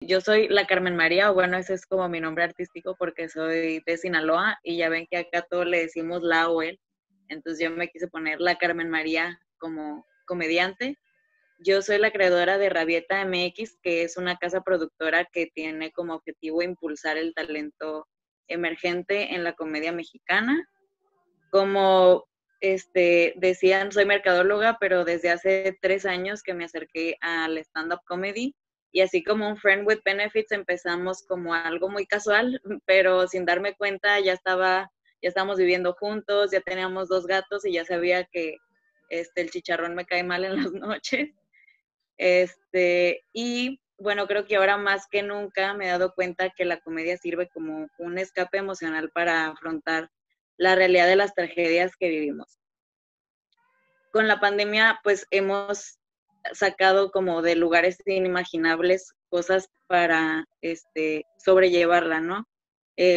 Yo soy la Carmen María, o bueno, ese es como mi nombre artístico porque soy de Sinaloa y ya ven que acá todos le decimos la o él. Entonces yo me quise poner la Carmen María como comediante. Yo soy la creadora de Rabieta MX, que es una casa productora que tiene como objetivo impulsar el talento emergente en la comedia mexicana. Como decían, soy mercadóloga, pero desde hace 3 años que me acerqué al stand-up comedy y así como un Friend with Benefits empezamos como algo muy casual, pero sin darme cuenta ya estábamos viviendo juntos, ya teníamos 2 gatos y ya sabía que el chicharrón me cae mal en las noches. Y bueno, creo que ahora más que nunca me he dado cuenta que la comedia sirve como un escape emocional para afrontar la realidad de las tragedias que vivimos. Con la pandemia, pues hemos sacado como de lugares inimaginables cosas para sobrellevarla, ¿no?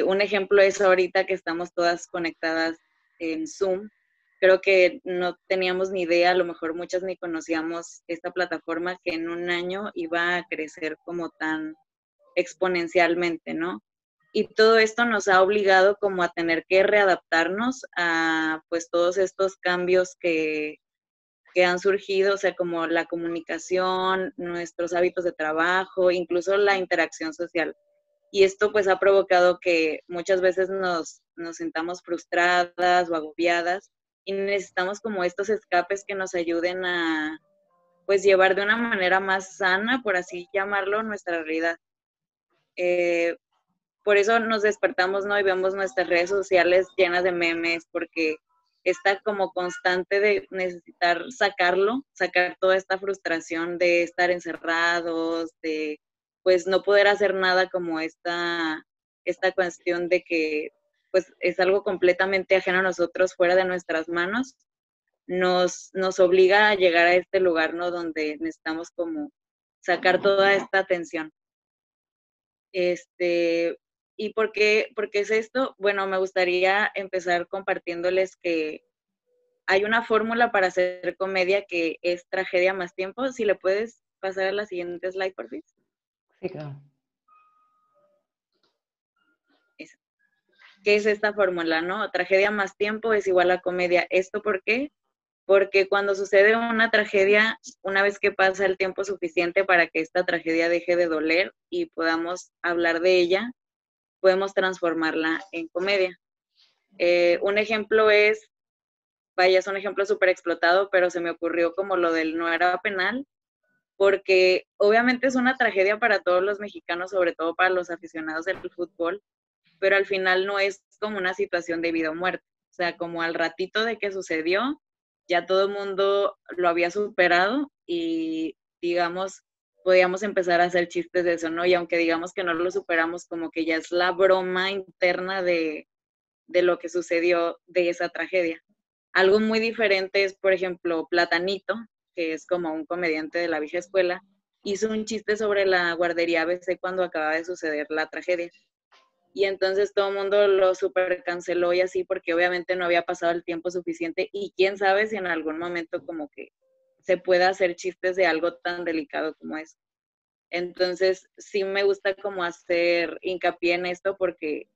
Un ejemplo es ahorita que estamos todas conectadas en Zoom. Creo que no teníamos ni idea, a lo mejor muchas ni conocíamos esta plataforma que en un año iba a crecer como tan exponencialmente, ¿no? Y todo esto nos ha obligado como a tener que readaptarnos a pues todos estos cambios que han surgido, o sea, como la comunicación, nuestros hábitos de trabajo, incluso la interacción social. Y esto pues ha provocado que muchas veces nos sintamos frustradas o agobiadas y necesitamos como estos escapes que nos ayuden a pues llevar de una manera más sana, por así llamarlo, nuestra realidad. Eh, por eso nos despertamos, ¿no? Y vemos nuestras redes sociales llenas de memes, porque está como constante de necesitar sacar toda esta frustración de estar encerrados, de pues no poder hacer nada como esta cuestión de que pues es algo completamente ajeno a nosotros, fuera de nuestras manos, nos obliga a llegar a este lugar, ¿no? Donde necesitamos como sacar toda esta atención. Este, ¿Y por qué es esto? Bueno, me gustaría empezar compartiéndoles que hay una fórmula para hacer comedia que es tragedia más tiempo. Si le puedes pasar a la siguiente slide, por favor. Sí, claro. Esa. ¿Qué es esta fórmula, no? Tragedia más tiempo es igual a comedia. ¿Esto por qué? Porque cuando sucede una tragedia, una vez que pasa el tiempo suficiente para que esta tragedia deje de doler y podamos hablar de ella, podemos transformarla en comedia. Un ejemplo es, vaya, es un ejemplo súper explotado, pero se me ocurrió como lo del no era penal, porque obviamente es una tragedia para todos los mexicanos, sobre todo para los aficionados del fútbol, pero al final no es como una situación de vida o muerte. O sea, como al ratito de que sucedió, ya todo el mundo lo había superado y, digamos, podíamos empezar a hacer chistes de eso, ¿no? Y aunque digamos que no lo superamos, como que ya es la broma interna de lo que sucedió de esa tragedia. Algo muy diferente es, por ejemplo, Platanito, que es como un comediante de la vieja escuela, hizo un chiste sobre la guardería ABC cuando acaba de suceder la tragedia. Y entonces todo el mundo lo super canceló y así, porque obviamente no había pasado el tiempo suficiente y quién sabe si en algún momento como que se pueda hacer chistes de algo tan delicado como eso. Entonces sí me gusta como hacer hincapié en esto porque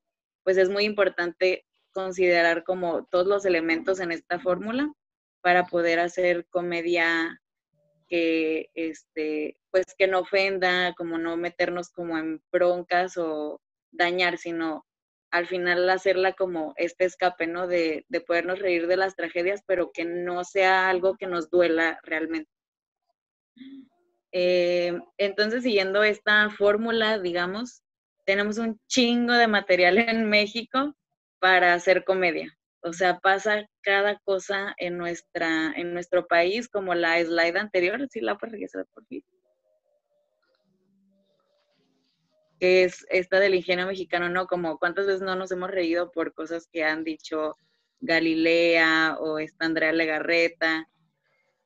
pues es muy importante considerar como todos los elementos en esta fórmula para poder hacer comedia que, pues que no ofenda, como no meternos como en broncas o dañar, sino al final hacerla como este escape, ¿no? De podernos reír de las tragedias, pero que no sea algo que nos duela realmente. Entonces, siguiendo esta fórmula, digamos, tenemos un chingo de material en México para hacer comedia. O sea, pasa cada cosa en nuestro país, como la slide anterior, si la puedes regresar por fin, que es esta del ingenio mexicano, ¿no? Como cuántas veces no nos hemos reído por cosas que han dicho Galilea o esta Andrea Legarreta,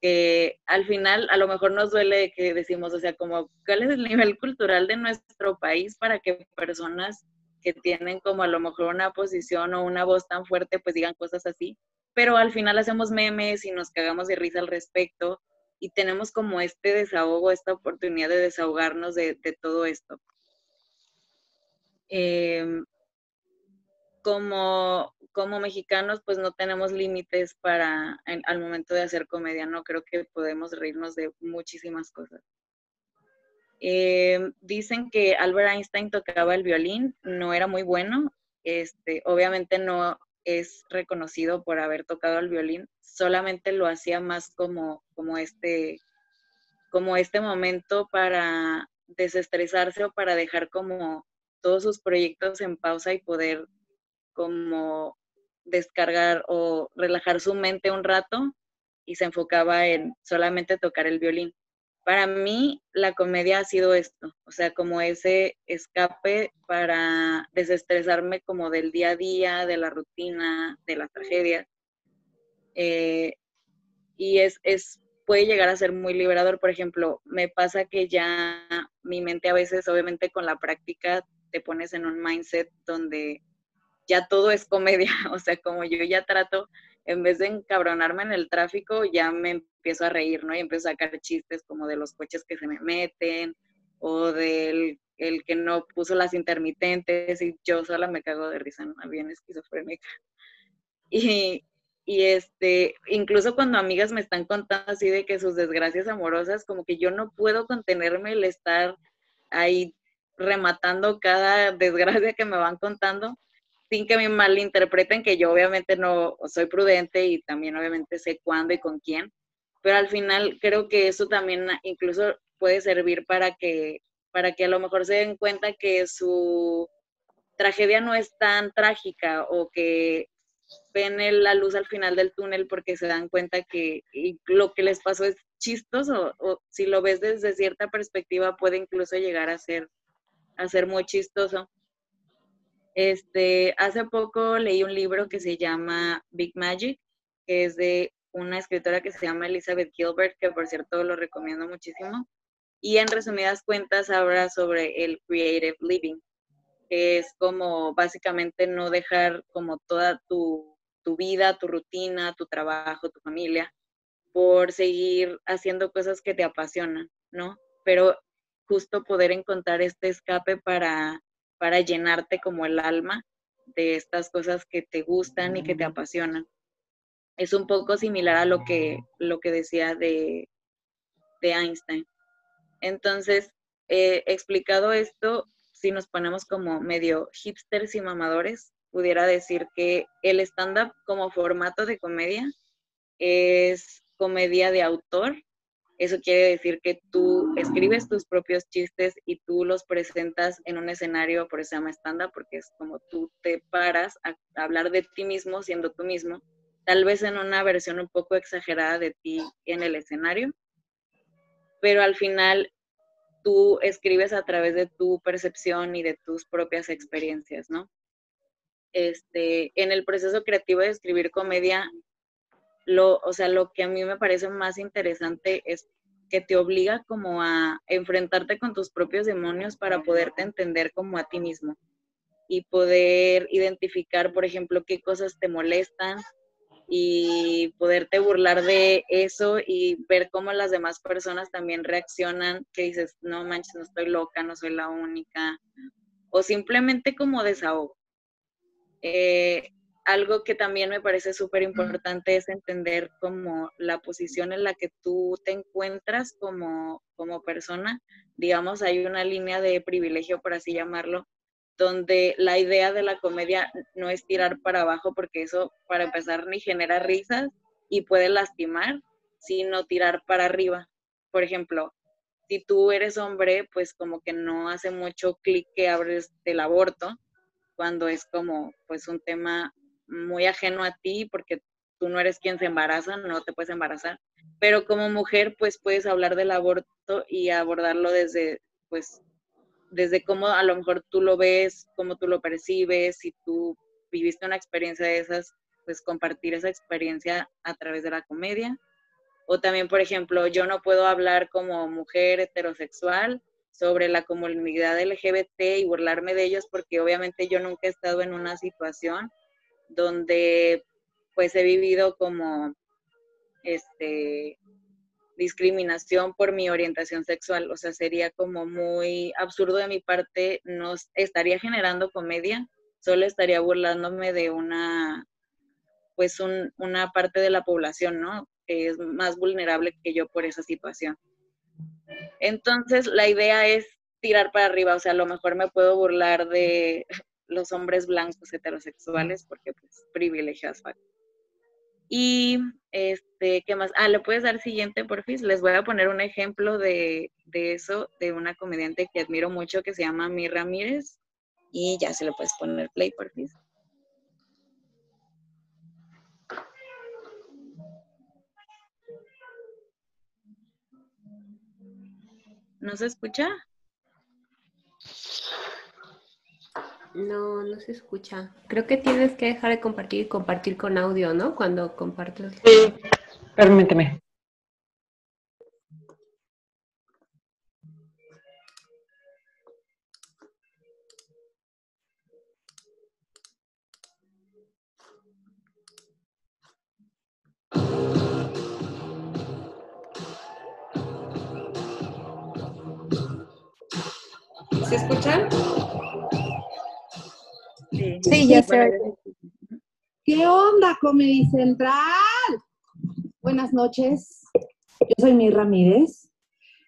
que al final a lo mejor nos duele que decimos, o sea, como cuál es el nivel cultural de nuestro país para que personas que tienen como a lo mejor una posición o una voz tan fuerte pues digan cosas así, pero al final hacemos memes y nos cagamos de risa al respecto y tenemos como este desahogo, esta oportunidad de desahogarnos de todo esto. Como mexicanos, pues no tenemos límites al momento de hacer comedia, ¿no? Creo que podemos reírnos de muchísimas cosas. Dicen que Albert Einstein tocaba el violín, no era muy bueno, obviamente no es reconocido por haber tocado el violín, solamente lo hacía más como este momento para desestresarse o para dejar como todos sus proyectos en pausa y poder como descargar o relajar su mente un rato, y se enfocaba en solamente tocar el violín. Para mí, la comedia ha sido esto, o sea, como ese escape para desestresarme como del día a día, de la rutina, de la tragedia. Y puede llegar a ser muy liberador. Por ejemplo, me pasa que ya mi mente a veces, obviamente con la práctica, te pones en un mindset donde ya todo es comedia, o sea, como yo ya trato, en vez de encabronarme en el tráfico, ya me empiezo a reír, ¿no? Y empiezo a sacar chistes como de los coches que se me meten, o del el que no puso las intermitentes, y yo sola me cago de risa, ¿no? Bien esquizofrénica. Y, incluso cuando amigas me están contando así de que sus desgracias amorosas, como que yo no puedo contenerme el estar ahí rematando cada desgracia que me van contando, sin que me malinterpreten, que yo obviamente no soy prudente y también obviamente sé cuándo y con quién, pero al final creo que eso también incluso puede servir para que a lo mejor se den cuenta que su tragedia no es tan trágica, o que ven la luz al final del túnel porque se dan cuenta que lo que les pasó es chistoso, o si lo ves desde cierta perspectiva puede incluso llegar a ser muy chistoso. Hace poco leí un libro que se llama Big Magic, que es de una escritora que se llama Elizabeth Gilbert, que por cierto lo recomiendo muchísimo. Y en resumidas cuentas habla sobre el creative living, que es como básicamente no dejar como toda tu vida, tu rutina, tu trabajo, tu familia, por seguir haciendo cosas que te apasionan, ¿no? Pero justo poder encontrar este escape para llenarte como el alma de estas cosas que te gustan y que te apasionan. Es un poco similar a lo que decía de Einstein. Entonces, explicado esto, si nos ponemos como medio hipsters y mamadores, pudiera decir que el stand-up como formato de comedia es comedia de autor. Eso quiere decir que tú escribes tus propios chistes y tú los presentas en un escenario, por eso se llama stand-up, porque es como tú te paras a hablar de ti mismo siendo tú mismo, tal vez en una versión un poco exagerada de ti en el escenario, pero al final tú escribes a través de tu percepción y de tus propias experiencias, ¿no? En el proceso creativo de escribir comedia, o sea, lo que a mí me parece más interesante es que te obliga como a enfrentarte con tus propios demonios para poderte entender como a ti mismo y poder identificar, por ejemplo, qué cosas te molestan y poderte burlar de eso y ver cómo las demás personas también reaccionan, que dices, no manches, no estoy loca, no soy la única, o simplemente como desahogo. Algo que también me parece súper importante es entender como la posición en la que tú te encuentras como persona. Digamos, hay una línea de privilegio, por así llamarlo, donde la idea de la comedia no es tirar para abajo, porque eso, para empezar, ni genera risas y puede lastimar, sino tirar para arriba. Por ejemplo, si tú eres hombre, pues como que no hace mucho clic que hables del aborto, cuando es como pues un tema muy ajeno a ti, porque tú no eres quien se embaraza, no te puedes embarazar, pero como mujer pues puedes hablar del aborto y abordarlo pues desde cómo a lo mejor tú lo ves, cómo tú lo percibes, si tú viviste una experiencia de esas, pues compartir esa experiencia a través de la comedia. O también, por ejemplo, yo no puedo hablar como mujer heterosexual sobre la comunidad LGBT y burlarme de ellos, porque obviamente yo nunca he estado en una situación donde pues he vivido como discriminación por mi orientación sexual. O sea, sería como muy absurdo de mi parte, no estaría generando comedia, solo estaría burlándome de una parte de la población, ¿no? Que es más vulnerable que yo por esa situación. Entonces, la idea es tirar para arriba, o sea, a lo mejor me puedo burlar de los hombres blancos heterosexuales, porque pues privilegiados. Y, ¿qué más? ¿Le puedes dar siguiente, porfis? Les voy a poner un ejemplo de eso, de una comediante que admiro mucho, que se llama Mi Ramírez, y ya se le puedes poner play, porfis. ¿No se escucha? No, no se escucha. Creo que tienes que dejar de compartir y compartir con audio, ¿no? Cuando compartes. Sí, permíteme. ¿Se escuchan? Sí, ya bueno, sé. ¿Qué onda, Comedy Central? Buenas noches. Yo soy Mir Ramírez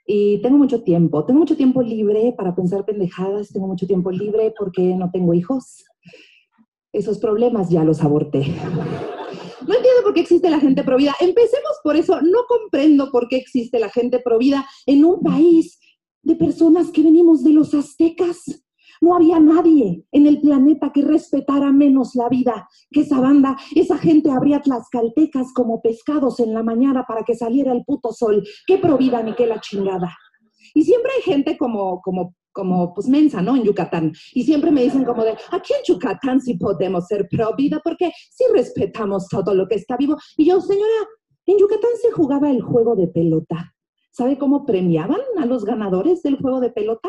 y tengo mucho tiempo libre para pensar pendejadas, tengo mucho tiempo libre porque no tengo hijos. Esos problemas ya los aborté. No entiendo por qué existe la gente provida. Empecemos por eso. No comprendo por qué existe la gente provida en un país de personas que venimos de los aztecas. No había nadie en el planeta que respetara menos la vida que esa banda. Esa gente abría tlaxcaltecas como pescados en la mañana para que saliera el puto sol. Qué provida ni qué la chingada. Y siempre hay gente como pues mensa, ¿no? En Yucatán. Y siempre me dicen como de, aquí en Yucatán sí podemos ser pro vida porque sí respetamos todo lo que está vivo. Y yo, señora, en Yucatán se jugaba el juego de pelota. ¿Sabe cómo premiaban a los ganadores del juego de pelota?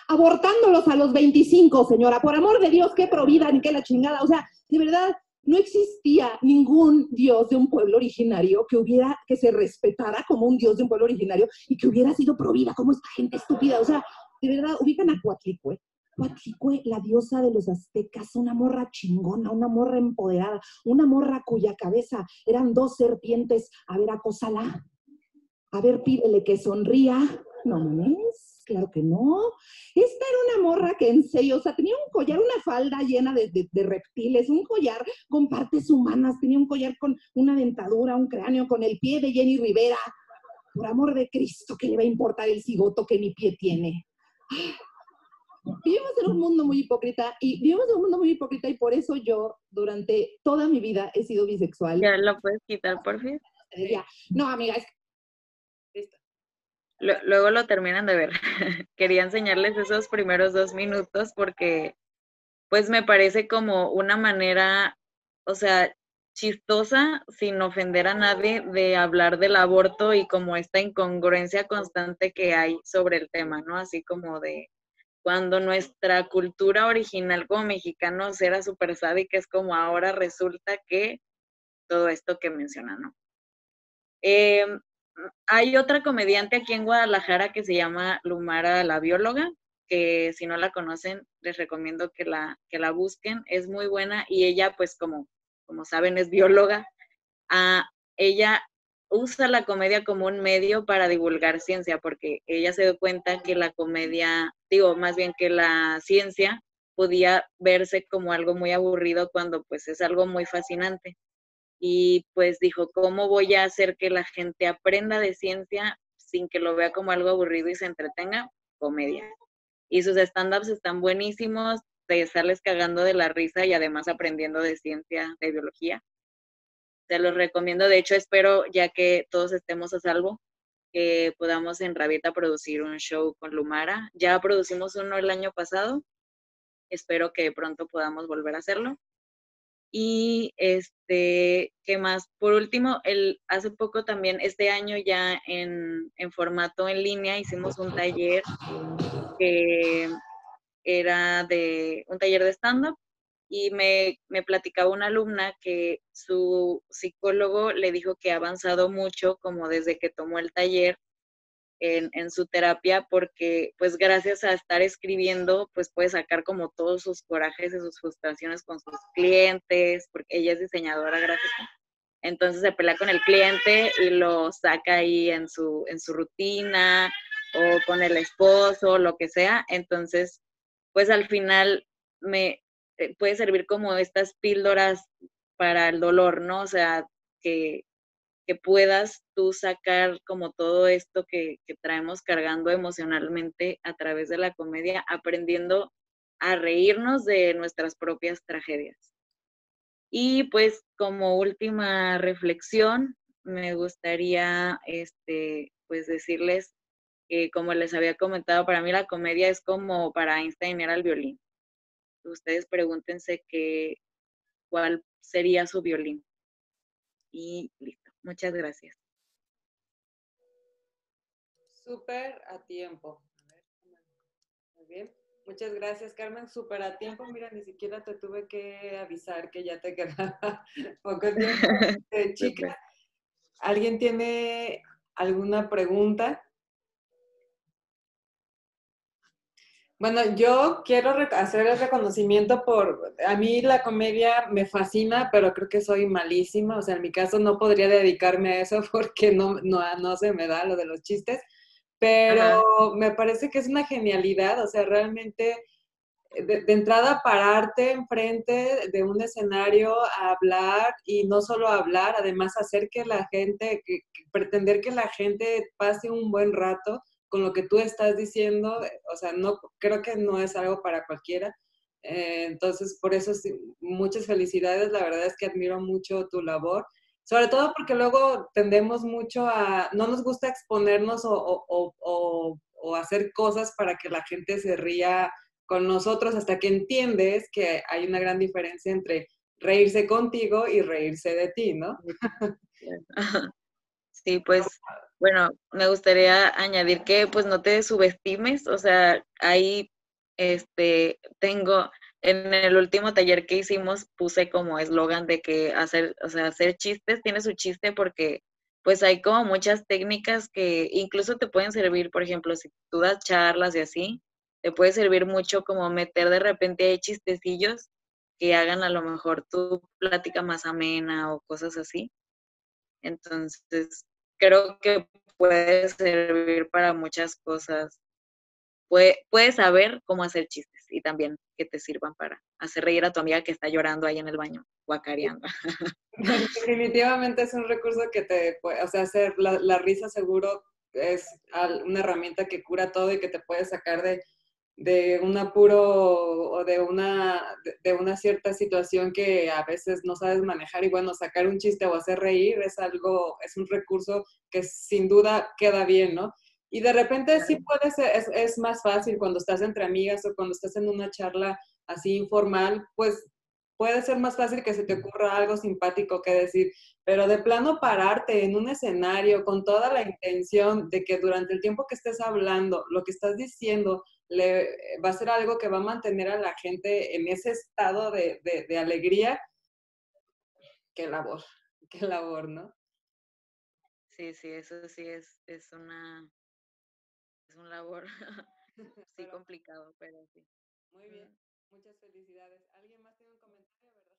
Abortándolos a los 25, señora. Por amor de Dios, qué pro vida ni qué la chingada. O sea, de verdad, no existía ningún dios de un pueblo originario que se respetara como un dios de un pueblo originario y que hubiera sido pro vida como esta gente estúpida. O sea, de verdad, ubican a Coatlicue. Coatlicue, la diosa de los aztecas, una morra chingona, una morra empoderada, una morra cuya cabeza eran 2 serpientes. A ver, acósala. A ver, pídele que sonría. No mames, claro que no. Esta era una morra que en serio, o sea, tenía un collar, una falda llena de reptiles, un collar con partes humanas, tenía un collar con una dentadura, un cráneo, con el pie de Jenny Rivera. Por amor de Cristo, ¿qué le va a importar el cigoto que mi pie tiene? Vivimos en un mundo muy hipócrita y por eso yo durante toda mi vida he sido bisexual. ¿Ya lo puedes quitar, por fin? Ya. No, amiga, es Luego lo terminan de ver. Quería enseñarles esos primeros 2 minutos porque pues me parece como una manera, o sea, chistosa, sin ofender a nadie, de hablar del aborto y como esta incongruencia constante que hay sobre el tema, ¿no? Así como de cuando nuestra cultura original como mexicanos era súper sádica, es como ahora resulta que todo esto que menciona, ¿no? Hay otra comediante aquí en Guadalajara que se llama Lumara la bióloga, que si no la conocen, les recomiendo que la busquen, es muy buena y ella, pues como saben, es bióloga. Ella usa la comedia como un medio para divulgar ciencia, porque ella se dio cuenta que la comedia, más bien que la ciencia podía verse como algo muy aburrido cuando pues es algo muy fascinante. Y pues dijo, ¿cómo voy a hacer que la gente aprenda de ciencia sin que lo vea como algo aburrido y se entretenga? Comedia. Y sus stand-ups están buenísimos, de estarles cagando de la risa y además aprendiendo de ciencia, de biología. Te los recomiendo, de hecho espero, ya que todos estemos a salvo, que podamos en Rabieta producir un show con Lumara. Ya producimos uno el año pasado, espero que pronto podamos volver a hacerlo. Y ¿qué más? Por último, hace poco también, este año ya en formato en línea, hicimos un taller que era un taller de stand-up y me platicaba una alumna que su psicólogo le dijo que ha avanzado mucho como desde que tomó el taller en su terapia, porque pues gracias a estar escribiendo, pues puede sacar como todos sus corajes y sus frustraciones con sus clientes, porque ella es diseñadora gráfica. Entonces se pelea con el cliente y lo saca ahí en su rutina o con el esposo, lo que sea. Entonces, pues al final me puede servir como estas píldoras para el dolor, ¿no? O sea, que, que puedas tú sacar como todo esto que traemos cargando emocionalmente a través de la comedia, aprendiendo a reírnos de nuestras propias tragedias. Y pues como última reflexión, me gustaría pues decirles que como les había comentado, para mí la comedia es como para Einstein era el violín. Ustedes pregúntense cuál sería su violín. Y listo. Muchas gracias. Súper a tiempo. A ver, muy bien. Muchas gracias, Carmen. Súper a tiempo. Mira, ni siquiera te tuve que avisar que ya te quedaba poco tiempo. Chicas, ¿alguien tiene alguna pregunta? Bueno, yo quiero hacer el reconocimiento a mí la comedia me fascina, pero creo que soy malísima, o sea, en mi caso no podría dedicarme a eso porque no se me da lo de los chistes, pero Ajá. me parece que es una genialidad, o sea, realmente de entrada pararte enfrente de un escenario a hablar y no solo hablar, además hacer que la gente, pretender que la gente pase un buen rato con lo que tú estás diciendo, o sea, no, creo que no es algo para cualquiera. Entonces, por eso sí, muchas felicidades, la verdad es que admiro mucho tu labor, sobre todo porque luego tendemos mucho no nos gusta exponernos o hacer cosas para que la gente se ría con nosotros hasta que entiendes que hay una gran diferencia entre reírse contigo y reírse de ti, ¿no? Sí, pues bueno, me gustaría añadir que pues no te subestimes, o sea, ahí tengo en el último taller que hicimos puse como eslogan de que hacer chistes tiene su chiste porque pues hay como muchas técnicas que incluso te pueden servir, por ejemplo, si tú das charlas y así, te puede servir mucho como meter de repente ahí chistecillos que hagan a lo mejor tu plática más amena o cosas así. Entonces, creo que puede servir para muchas cosas. Puedes saber cómo hacer chistes y también que te sirvan para hacer reír a tu amiga que está llorando ahí en el baño, guacareando. Definitivamente es un recurso que o sea, hacer la risa seguro es una herramienta que cura todo y que te puede sacar de un apuro o de una cierta situación que a veces no sabes manejar y bueno, sacar un chiste o hacer reír es un recurso que sin duda queda bien, ¿no? Y de repente sí puede ser, es más fácil cuando estás entre amigas o cuando estás en una charla así informal, pues puede ser más fácil que se te ocurra algo simpático que decir, pero de plano pararte en un escenario con toda la intención de que durante el tiempo que estés hablando, lo que estás diciendo va a ser algo que va a mantener a la gente en ese estado de alegría. Qué labor, qué labor, ¿no? Sí, sí, eso sí es un labor sí Pero, complicado, pero sí. muy bien, muchas felicidades. ¿Alguien más tiene un comentario, verdad?